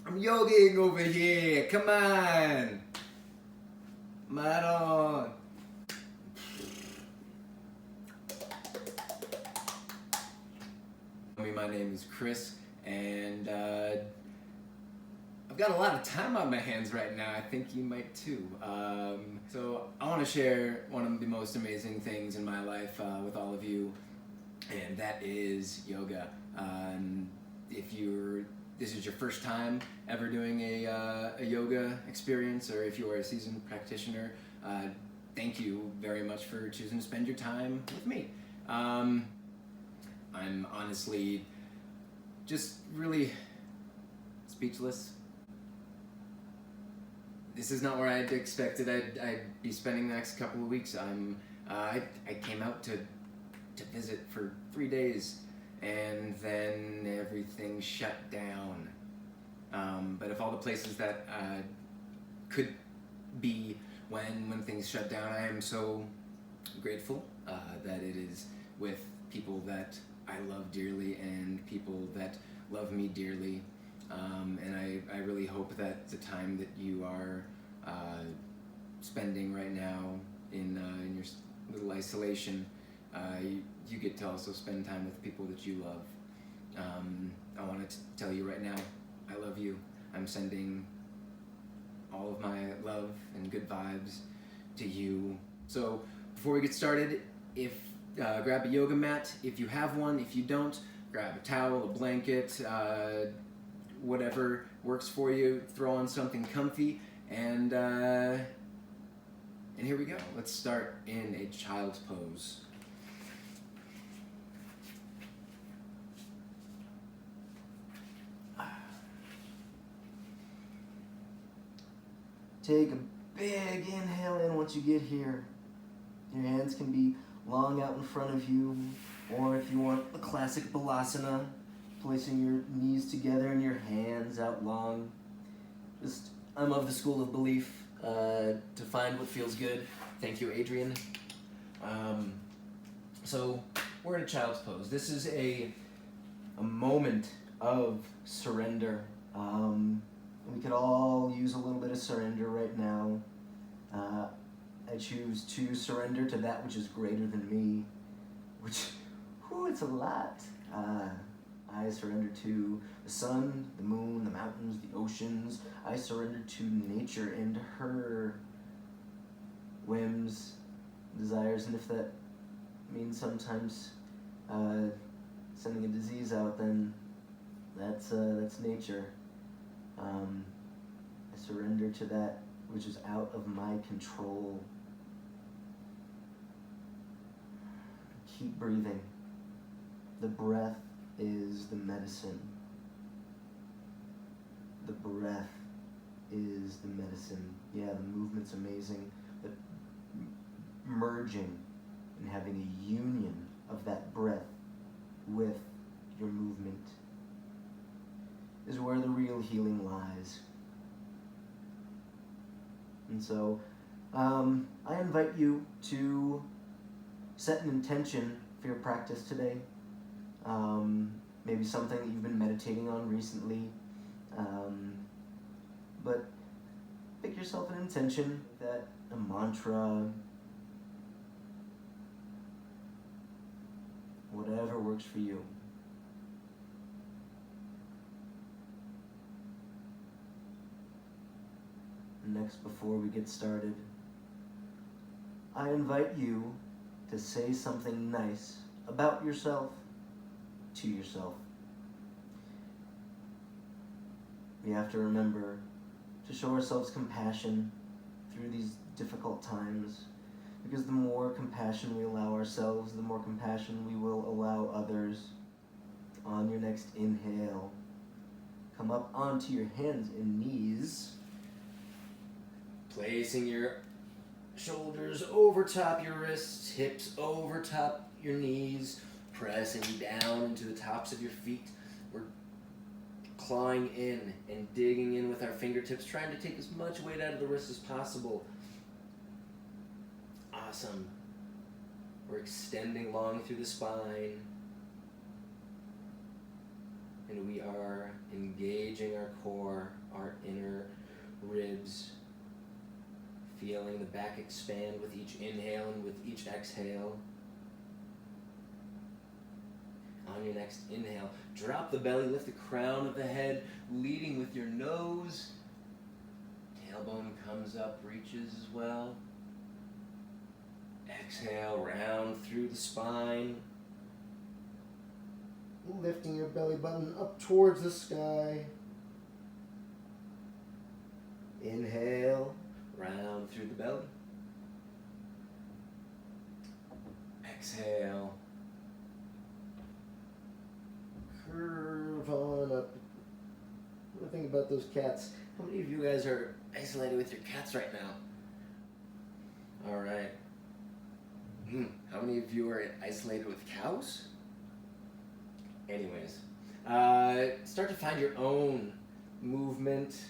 I'm yogaing over here. Come on. Right on. My name is Chris, and I've got a lot of time on my hands right now. I think you might too. So I want to share one of the most amazing things in my life with all of you, and that is yoga. If this is your first time ever doing a yoga experience, or if you are a seasoned practitioner, thank you very much for choosing to spend your time with me. I'm honestly just really speechless. This is not where I'd expected I'd be spending the next couple of weeks. I came out to visit for 3 days, and then everything shut down. But of all the places that could be when things shut down, I am so grateful that it is with people that I love dearly and people that love me dearly. And I really hope that the time that you are spending right now in your little isolation, you get to also spend time with people that you love. I want to tell you right now, I love you. I'm sending all of my love and good vibes to you. So before we get started, grab a yoga mat if you have one. If you don't, grab a towel, a blanket, whatever works for you. Throw on something comfy, and here we go. Let's start in a child's pose. Take a big inhale in once you get here. Your hands can be long out in front of you, or if you want a classic balasana, placing your knees together and your hands out long. I'm of the school of belief to find what feels good. Thank you, Adrian. So we're in a child's pose. This is a moment of surrender. We could all use a little bit of surrender right now. I choose to surrender to that which is greater than me, which, it's a lot. I surrender to the sun, the moon, the mountains, the oceans. I surrender to nature and her whims, desires, and if that means sometimes sending a disease out, then that's nature. I surrender to that which is out of my control. Keep breathing. The breath is the medicine. The breath is the medicine. Yeah, the movement's amazing, but merging and having a union of that breath with your movement is where the real healing lies. And so I invite you to set an intention for your practice today. Maybe something that you've been meditating on recently. But pick yourself an intention, a mantra, whatever works for you. Next, before we get started, I invite you to say something nice about yourself to yourself. We have to remember to show ourselves compassion through these difficult times, because the more compassion we allow ourselves, the more compassion we will allow others. On your next inhale, come up onto your hands and knees, placing your shoulders over top your wrists, hips over top your knees, pressing down into the tops of your feet. We're clawing in and digging in with our fingertips, trying to take as much weight out of the wrist as possible. Awesome. We're extending long through the spine. And we are engaging our core. heart, inner ribs. Feeling the back expand with each inhale and with each exhale. On your next inhale, drop the belly, lift the crown of the head, leading with your nose. Tailbone comes up, reaches as well. Exhale, round through the spine. Lifting your belly button up towards the sky. Inhale, round through the belly. Exhale. Curve on up. What do you think about those cats? How many of you guys are isolated with your cats right now? All right. How many of you are isolated with cows? Anyways, start to find your own movement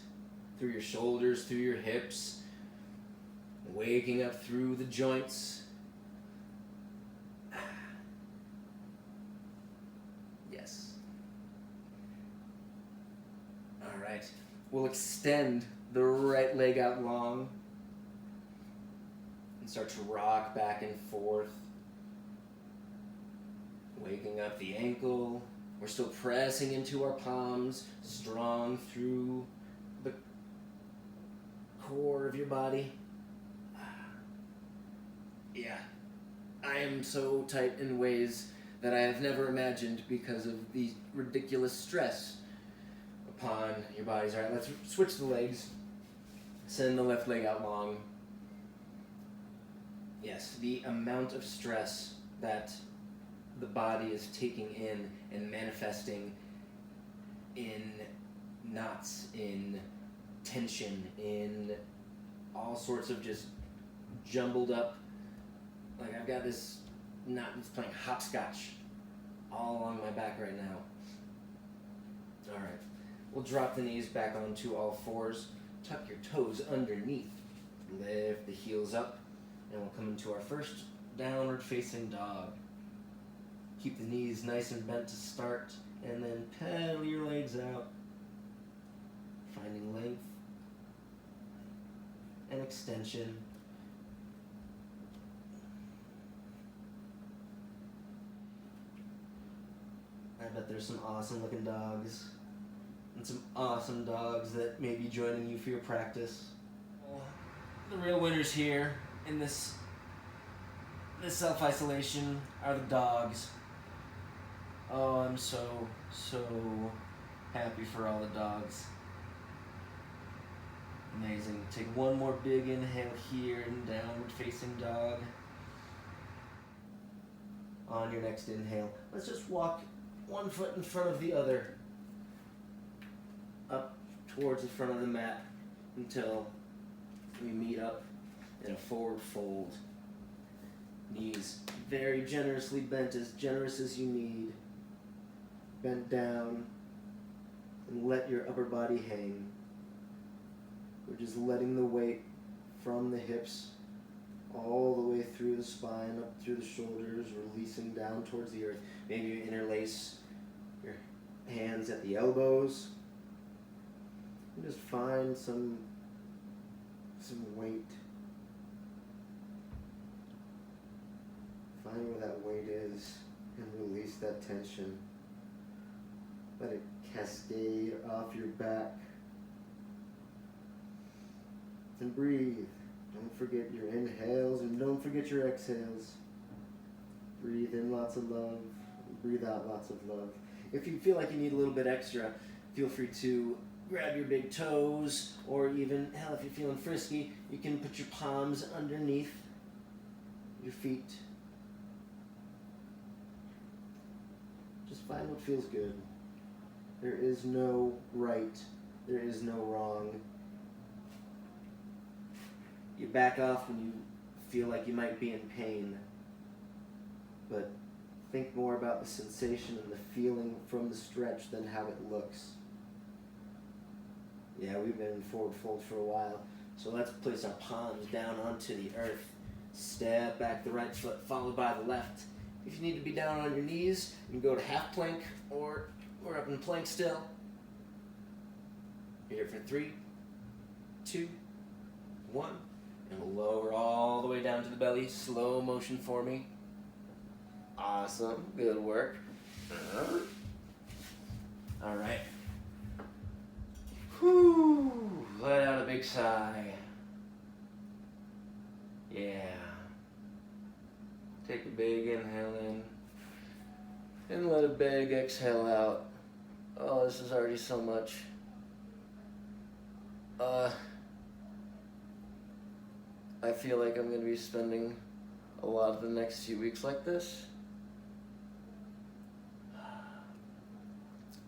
through your shoulders, through your hips, waking up through the joints. Yes. All right. We'll extend the right leg out long and start to rock back and forth. Waking up the ankle. We're still pressing into our palms, strong through the core of your body. Yeah, I am so tight in ways that I have never imagined because of the ridiculous stress upon your bodies. All right, let's switch the legs. Send the left leg out long. Yes, the amount of stress that the body is taking in and manifesting in knots, in tension, in all sorts of just jumbled up. Like I've got this knot that's playing hopscotch all along my back right now. All right, we'll drop the knees back onto all fours. Tuck your toes underneath. Lift the heels up, and we'll come into our first downward facing dog. Keep the knees nice and bent to start, and then pedal your legs out, finding length and extension. I bet there's some awesome looking dogs, and some awesome dogs that may be joining you for your practice. The real winners here in this self-isolation are the dogs. Oh, I'm so happy for all the dogs. Amazing. Take one more big inhale here and downward facing dog. On your next inhale, let's just walk one foot in front of the other up towards the front of the mat until we meet up in a forward fold. Knees very generously bent, as generous as you need. Bent down and let your upper body hang. We're just letting the weight from the hips all the way through the spine, up through the shoulders, releasing down towards the earth. Maybe you interlace your hands at the elbows. And just find some weight. Find where that weight is and release that tension. Let it cascade off your back. And breathe. Don't forget your inhales and don't forget your exhales. Breathe in lots of love. Breathe out lots of love. If you feel like you need a little bit extra, feel free to grab your big toes, or even, hell, if you're feeling frisky, you can put your palms underneath your feet. Just find what feels good. There is no right. There is no wrong. You back off when you feel like you might be in pain, but think more about the sensation and the feeling from the stretch than how it looks. Yeah, we've been in forward fold for a while, so let's place our palms down onto the earth. Step back the right foot, followed by the left. If you need to be down on your knees, you can go to half plank, or we're up in plank still. Here for 3, 2, 1. And we'll lower all the way down to the belly. Slow motion for me. Awesome. Good work. All right. Whew. Let out a big sigh. Yeah. Take a big inhale in. And let a big exhale out. Oh, this is already so much. I feel like I'm going to be spending a lot of the next few weeks like this.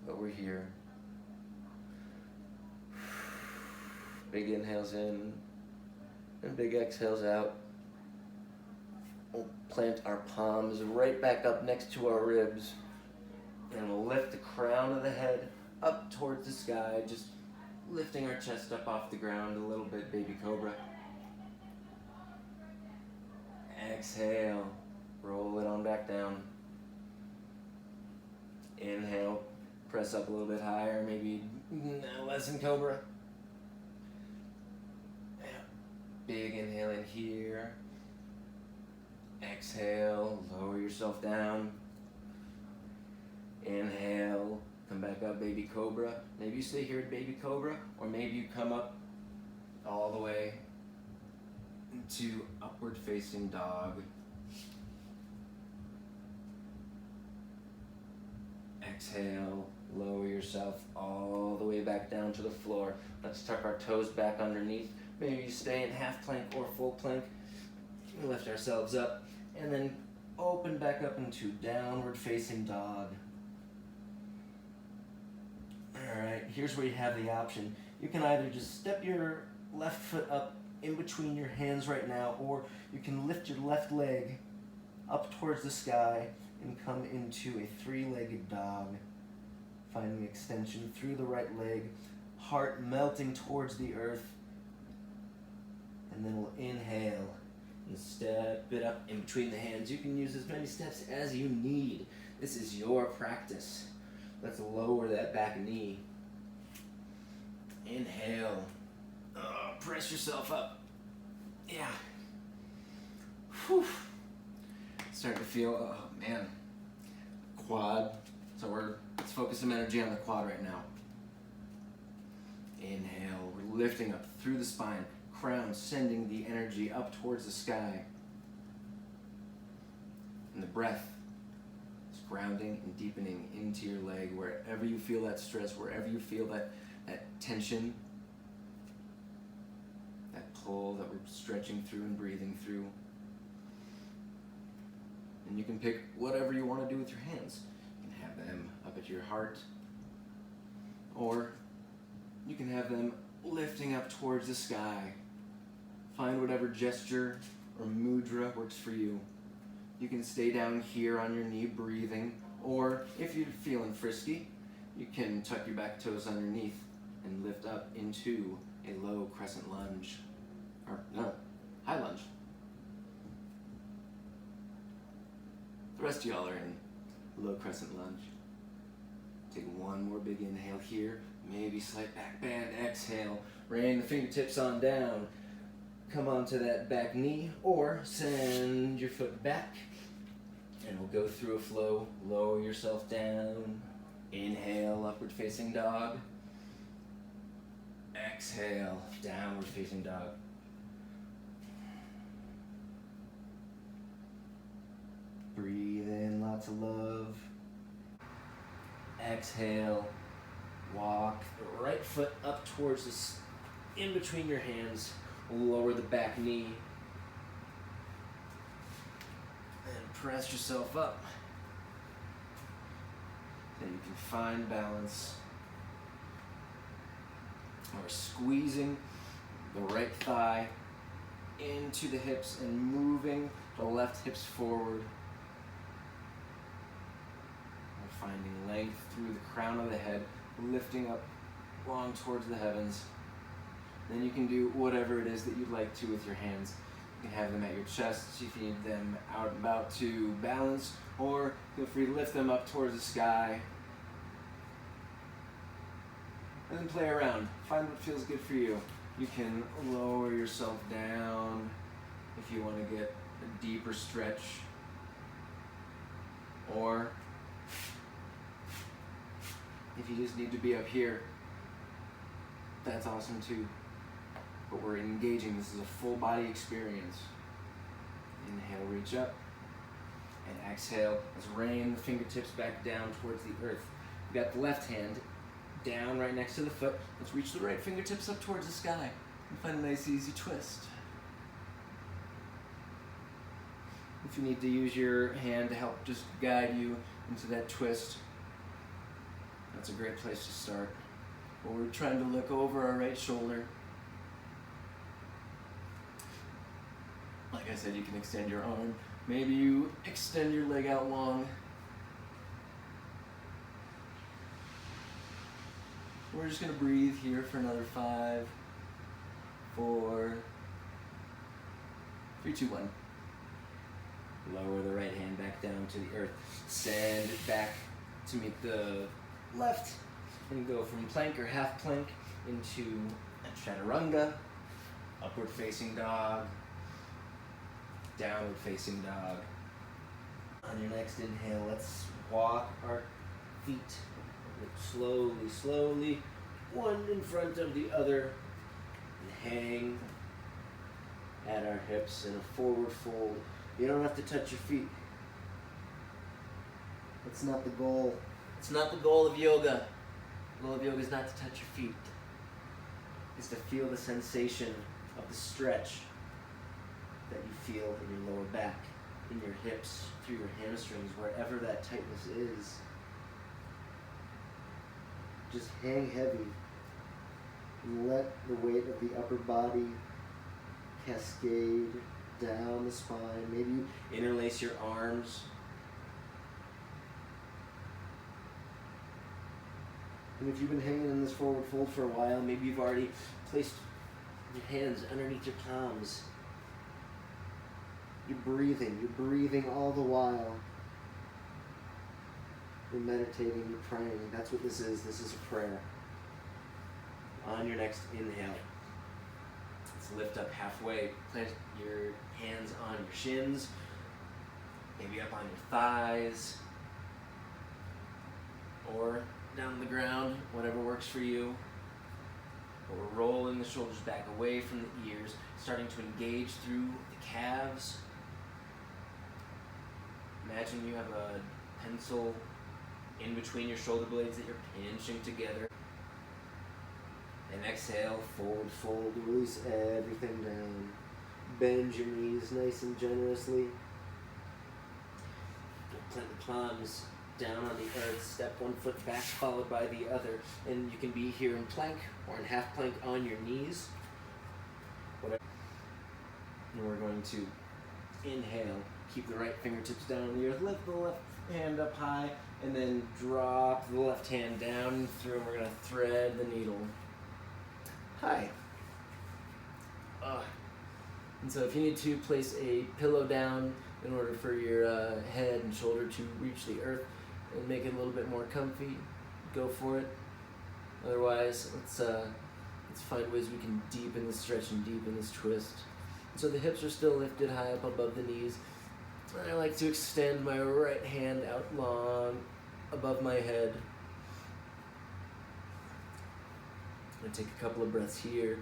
But we're here. Big inhales in and big exhales out. We'll plant our palms right back up next to our ribs. And we'll lift the crown of the head up towards the sky, just lifting our chest up off the ground a little bit, baby cobra. Exhale, roll it on back down. Inhale, press up a little bit higher, maybe less than cobra. Big inhale in here. Exhale, lower yourself down. Inhale, come back up, baby cobra. Maybe you stay here at baby cobra, or maybe you come up all the way into upward facing dog. Exhale, lower yourself all the way back down to the floor. Let's tuck our toes back underneath. Maybe you stay in half plank or full plank. Lift ourselves up and then open back up into downward facing dog. Alright, here's where you have the option. You can either just step your left foot up in between your hands right now, or you can lift your left leg up towards the sky and come into a three-legged dog. Finding extension through the right leg, heart melting towards the earth. And then we'll inhale and step it up in between the hands. You can use as many steps as you need. This is your practice. Let's lower that back knee. Inhale. Press yourself up. Yeah. Whew. Starting to feel, oh man, quad. So let's focus some energy on the quad right now. Inhale, we're lifting up through the spine. Crown sending the energy up towards the sky. And the breath is grounding and deepening into your leg, wherever you feel that stress, wherever you feel that tension, that pull that we're stretching through and breathing through. And you can pick whatever you want to do with your hands. You can have them up at your heart, or you can have them lifting up towards the sky. Find whatever gesture or mudra works for you. You can stay down here on your knee breathing, or if you're feeling frisky, you can tuck your back toes underneath and lift up into a low crescent lunge. Or no, high lunge. The rest of y'all are in low crescent lunge. Take one more big inhale here, maybe slight back bend, exhale, rain the fingertips on down. Come onto that back knee, or send your foot back, and we'll go through a flow. Lower yourself down. Inhale, upward facing dog. Exhale, downward facing dog. Breathe in lots of love. Exhale, walk the right foot up towards this, in between your hands. Lower the back knee. And press yourself up. Then you can find balance. We're squeezing the right thigh into the hips and moving the left hips forward. We're finding length through the crown of the head, lifting up long towards the heavens. Then you can do whatever it is that you'd like to with your hands. You can have them at your chest if you need them out and about to balance, or feel free to lift them up towards the sky. and then play around. Find what feels good for you. You can lower yourself down if you want to get a deeper stretch, or if you just need to be up here, that's awesome too. But we're engaging. This is a full body experience. Inhale, reach up, and exhale. Let's rain the fingertips back down towards the earth. You got the left hand down right next to the foot. Let's reach the right fingertips up towards the sky and find a nice easy twist. If you need to use your hand to help just guide you into that twist, that's a great place to start. But we're trying to look over our right shoulder. Like I said, you can extend your arm. Maybe you extend your leg out long. We're just going to breathe here for another 5, 4, 3, 2, 1. Lower the right hand back down to the earth. Send it back to meet the left. And go from plank or half plank into a chaturanga, upward facing dog, downward facing dog. On your next inhale, let's walk our feet slowly, slowly, one in front of the other, and hang at our hips in a forward fold. You don't have to touch your feet. That's not the goal. It's not the goal of yoga. The goal of yoga is not to touch your feet. It's to feel the sensation of the stretch that you feel in your lower back, in your hips, through your hamstrings, wherever that tightness is. Just hang heavy and let the weight of the upper body cascade down the spine. Maybe you interlace your arms. And if you've been hanging in this forward fold for a while, maybe you've already placed your hands underneath your palms. You're breathing all the while. You're meditating, you're praying. That's what this is. This is a prayer. On your next inhale, let's lift up halfway. Plant your hands on your shins, maybe up on your thighs, or down on the ground, whatever works for you. But we're rolling the shoulders back away from the ears, starting to engage through the calves. Imagine you have a pencil in between your shoulder blades that you're pinching together. And exhale, forward fold, release everything down. Bend your knees nice and generously. Plant the palms down on the earth, step one foot back followed by the other. And you can be here in plank or in half plank on your knees. Whatever. And we're going to inhale, keep the right fingertips down on the earth, lift the left hand up high, and then drop the left hand down through, and we're going to thread the needle. Hi. And so if you need to place a pillow down in order for your head and shoulder to reach the earth and make it a little bit more comfy, go for it. Otherwise, let's find ways we can deepen this stretch and deepen this twist. So the hips are still lifted high up above the knees. I like to extend my right hand out long above my head. I'm going to take a couple of breaths here.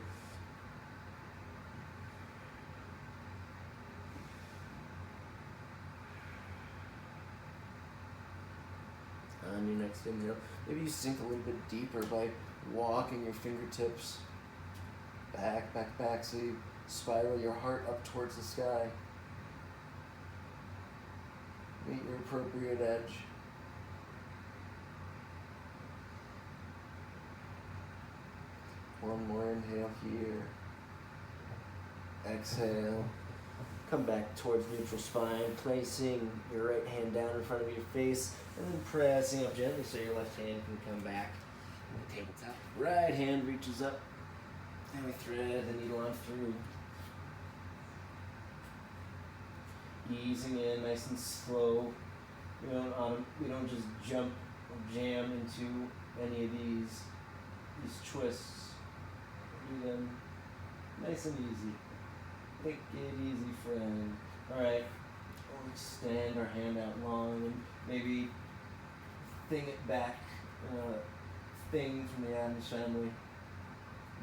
On your next inhale, maybe you sink a little bit deeper by walking your fingertips back, so you spiral your heart up towards the sky. Meet your appropriate edge. One more inhale here. Exhale. Come back towards neutral spine, placing your right hand down in front of your face, and then pressing up gently so your left hand can come back on the tabletop. Right hand reaches up, and we thread the needle on through. Easing in nice and slow. We don't just jump or jam into any of these. these twists. Do them nice and easy. Take it easy, friend. Alright, we'll extend our hand out long and maybe thing it back. Thing from the Adams family.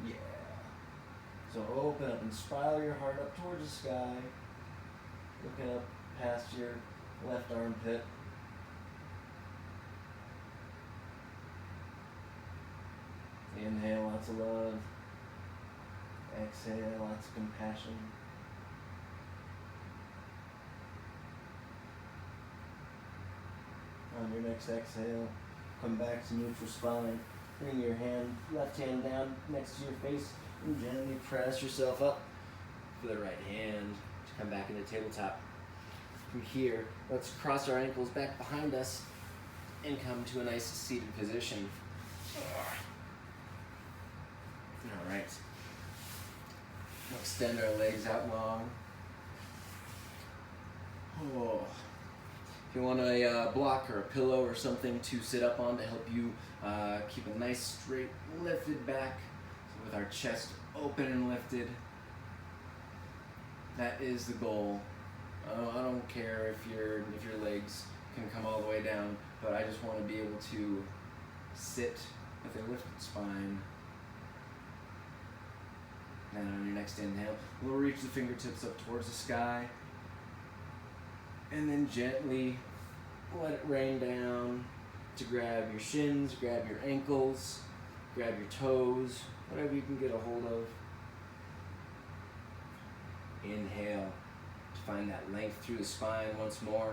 Yeah. So open up and spiral your heart up towards the sky. Looking up past your left armpit. Inhale, lots of love. Exhale, lots of compassion. On your next exhale, come back to neutral spine. Bring your left hand down next to your face and gently press yourself up for the right hand to come back into tabletop. From here, let's cross our ankles back behind us and come to a nice seated position. All right. We'll extend our legs out long. Oh. If you want a block or a pillow or something to sit up on to help you keep a nice straight lifted back, so with our chest open and lifted, that is the goal. I don't care if your legs can come all the way down, but I just want to be able to sit with a lifted spine. And on your next inhale, we'll reach the fingertips up towards the sky. And then gently let it rain down to grab your shins, grab your ankles, grab your toes, whatever you can get a hold of. Inhale to find that length through the spine once more.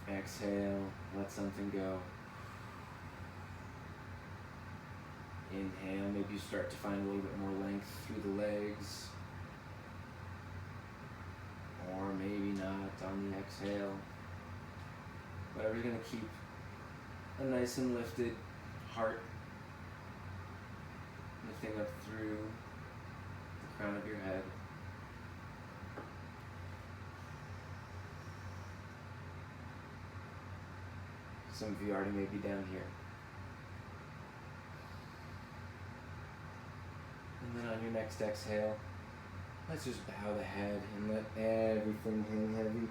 Exhale, let something go. Inhale, maybe you start to find a little bit more length through the legs. Or maybe not on the exhale. Whatever's going to keep a nice and lifted heart. Lifting up through the crown of your head. Some of you already may be down here. And then on your next exhale, let's just bow the head and let everything hang heavy.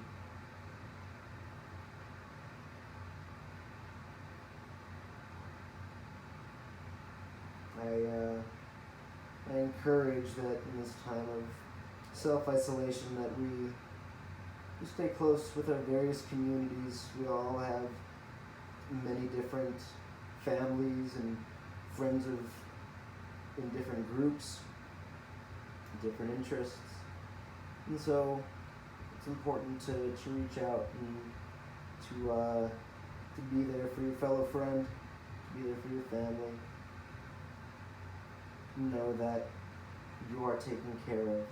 I encourage that in this time of self-isolation that we stay close with our various communities. We all have many different families and friends in different groups, different interests. And so it's important to reach out and to be there for your fellow friend, to be there for your family. Know that you are taken care of.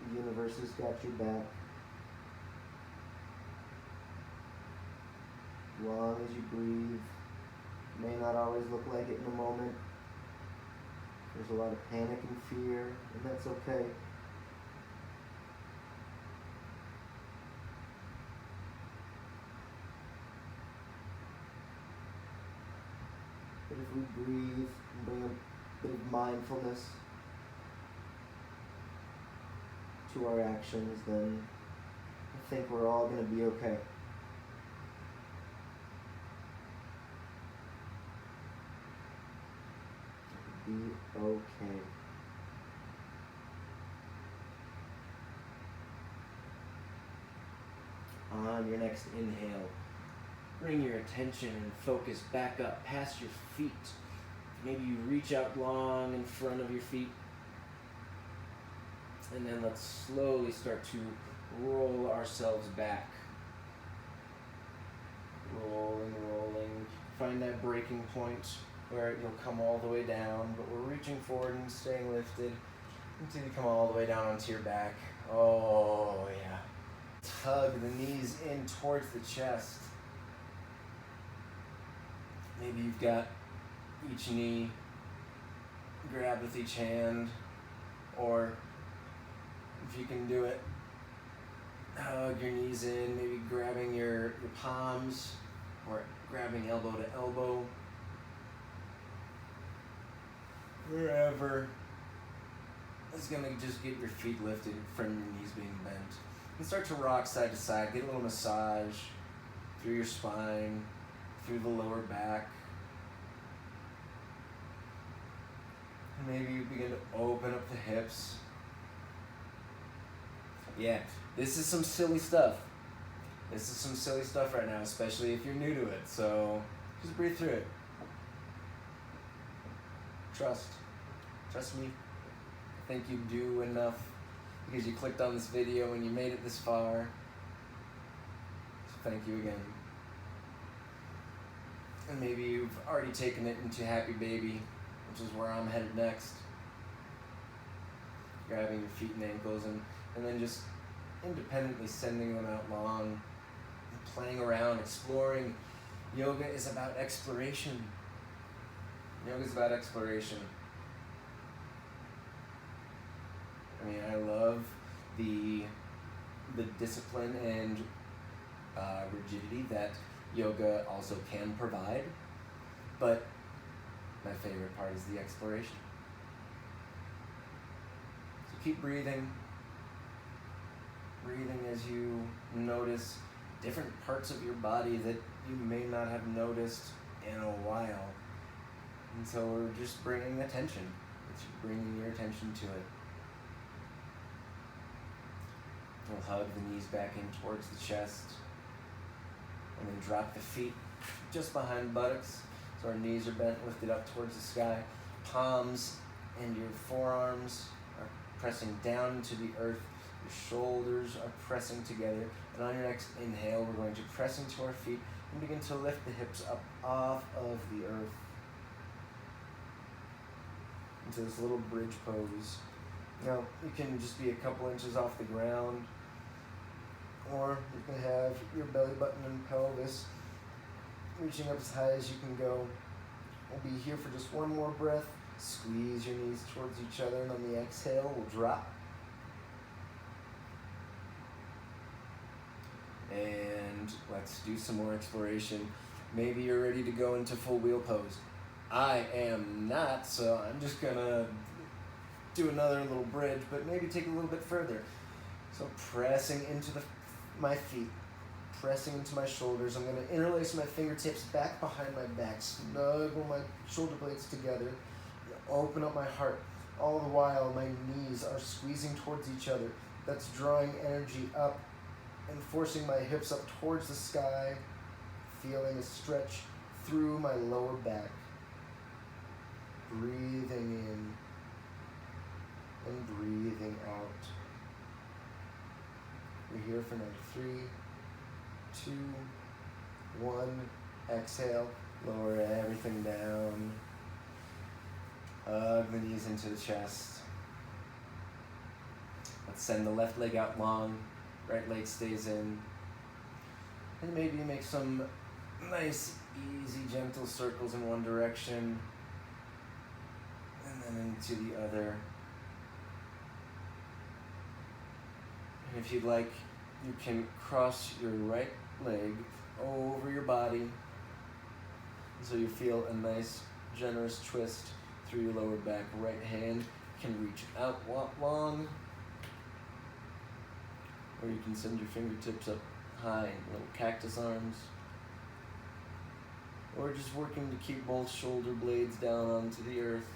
The universe has got your back. As long as you breathe, it may not always look like it in the moment. There's a lot of panic and fear, and that's okay. But if we breathe and bring a bit of mindfulness to our actions, then I think we're all going to be okay. Be okay. On your next inhale, bring your attention and focus back up past your feet. Maybe you reach out long in front of your feet. And then let's slowly start to roll ourselves back. Rolling, rolling. Find that breaking point where you'll come all the way down, but we're reaching forward and staying lifted until you come all the way down onto your back. Oh, yeah. Tug the knees in towards the chest. Maybe you've got each knee grabbed with each hand, or if you can do it, hug your knees in, maybe grabbing your palms grabbing elbow to elbow, wherever. It's gonna just get your feet lifted from your knees being bent. And start to rock side to side, get a little massage through your spine, through the lower back. And maybe you begin to open up the hips. Yeah, this is some silly stuff. This is some silly stuff right now, especially if you're new to it. So just breathe through it. Trust me. I think you do enough because you clicked on this video and you made it this far. So thank you again. And maybe you've already taken it into happy baby, which is where I'm headed next. Grabbing your feet and ankles and then just independently sending them out long, playing around, exploring. Yoga is about exploration. Yoga is about exploration. I mean, I love the discipline and rigidity that yoga also can provide, but my favorite part is the exploration. So keep breathing. Breathing as you notice different parts of your body that you may not have noticed in a while. And so we're just bringing attention. It's bringing your attention to it. We'll hug the knees back in towards the chest. And then drop the feet just behind buttocks. So our knees are bent, lifted up towards the sky. Palms and your forearms are pressing down into the earth. Your shoulders are pressing together. And on your next inhale, we're going to press into our feet and begin to lift the hips up off of the earth into this little bridge pose. Now, you can just be a couple inches off the ground, or you can have your belly button and pelvis reaching up as high as you can go. We'll be here for just one more breath. Squeeze your knees towards each other, and on the exhale, we'll drop. And let's do some more exploration. Maybe you're ready to go into full wheel pose. I am not, so I'm just gonna do another little bridge, but maybe take it a little bit further. So pressing into my feet, pressing into my shoulders. I'm gonna interlace my fingertips back behind my back, snuggle my shoulder blades together, open up my heart. All the while, my knees are squeezing towards each other. That's drawing energy up and forcing my hips up towards the sky, feeling a stretch through my lower back. Breathing in and breathing out. We're here for number 3, 2, 1. Exhale, lower everything down. Hug the knees into the chest. Let's send the left leg out long, right leg stays in. And maybe make some nice, easy, gentle circles in one direction. And then into the other. And if you'd like, you can cross your right leg over your body so you feel a nice, generous twist through your lower back. Right hand can reach out long, or you can send your fingertips up high, little cactus arms. Or just working to keep both shoulder blades down onto the earth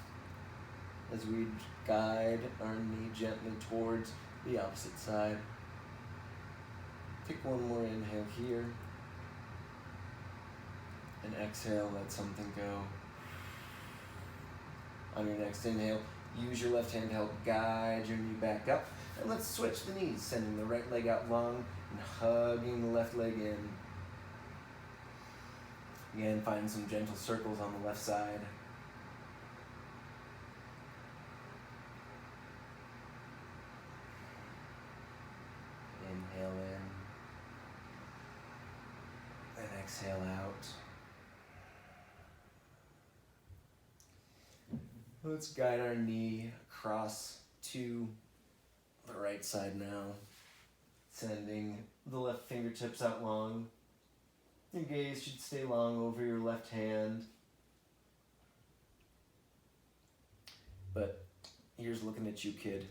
as we guide our knee gently towards the opposite side. Take one more inhale here. And exhale, let something go. On your next inhale, use your left hand to help guide your knee back up. And let's switch the knees, sending the right leg out long and hugging the left leg in. Again, find some gentle circles on the left side. Inhale in. And exhale out. Let's guide our knee across to the right side now. Sending the left fingertips out long. Your gaze should stay long over your left hand. But here's looking at you, kid.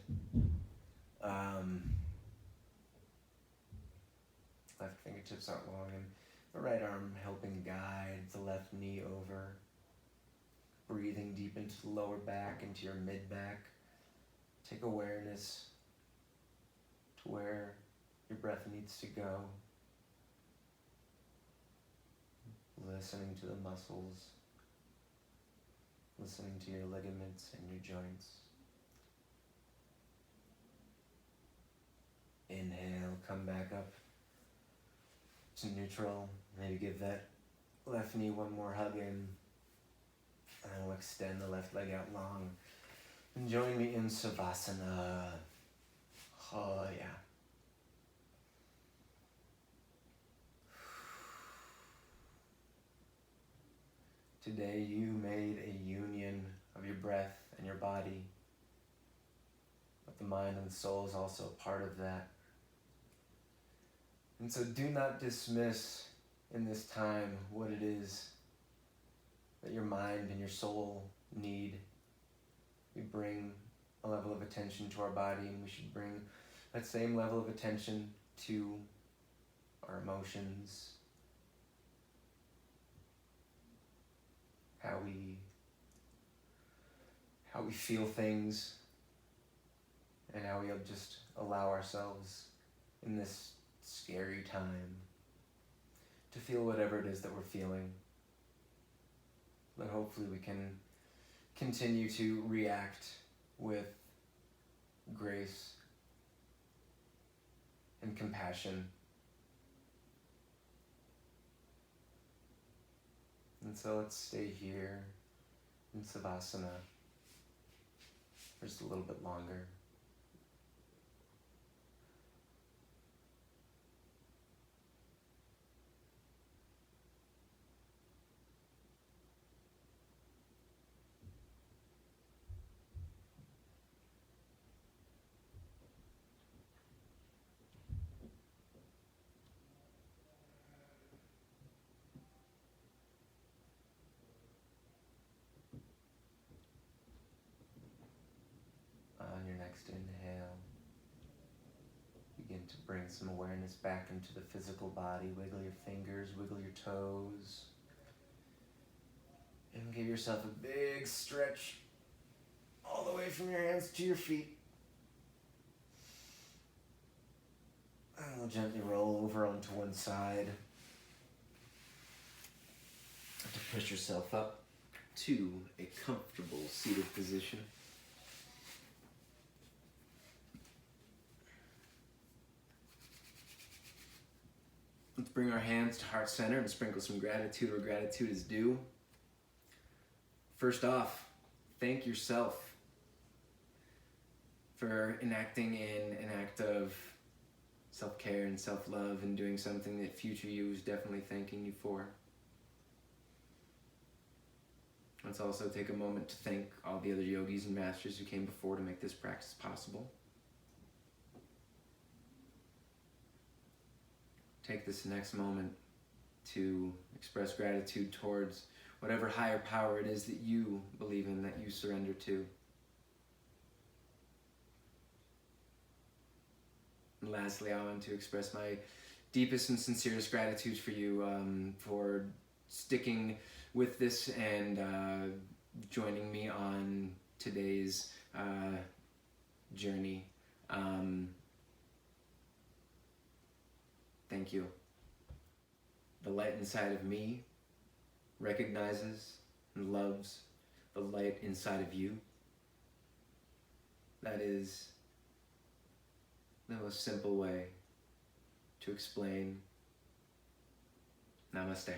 Left fingertips out long and the right arm helping guide the left knee over. Breathing deep into the lower back, into your mid-back. Take awareness to where your breath needs to go. Listening to the muscles. Listening to your ligaments and your joints. Inhale, come back up to neutral. Maybe give that left knee one more hug in. And then we'll extend the left leg out long. And join me in Savasana. Oh, yeah. Today you made a union of your breath and your body. But the mind and the soul is also part of that. And so do not dismiss in this time what it is that your mind and your soul need. We bring a level of attention to our body, and we should bring that same level of attention to our emotions, how we feel things, and how we just allow ourselves in this scary time to feel whatever it is that we're feeling. But hopefully we can continue to react with grace and compassion. And so let's stay here in Savasana for just a little bit longer. On your next inhale, begin to bring some awareness back into the physical body. Wiggle your fingers, wiggle your toes, and give yourself a big stretch all the way from your hands to your feet. And we'll gently roll over onto one side to push yourself up to a comfortable seated position. Let's bring our hands to heart center and sprinkle some gratitude where gratitude is due. First off, thank yourself for enacting in an act of self-care and self-love and doing something that future you is definitely thanking you for. Let's also take a moment to thank all the other yogis and masters who came before to make this practice possible. Take this next moment to express gratitude towards whatever higher power it is that you believe in, that you surrender to. And lastly, I want to express my deepest and sincerest gratitude for you for sticking with this and joining me on today's journey. Thank you. The light inside of me recognizes and loves the light inside of you. That is the most simple way to explain Namaste.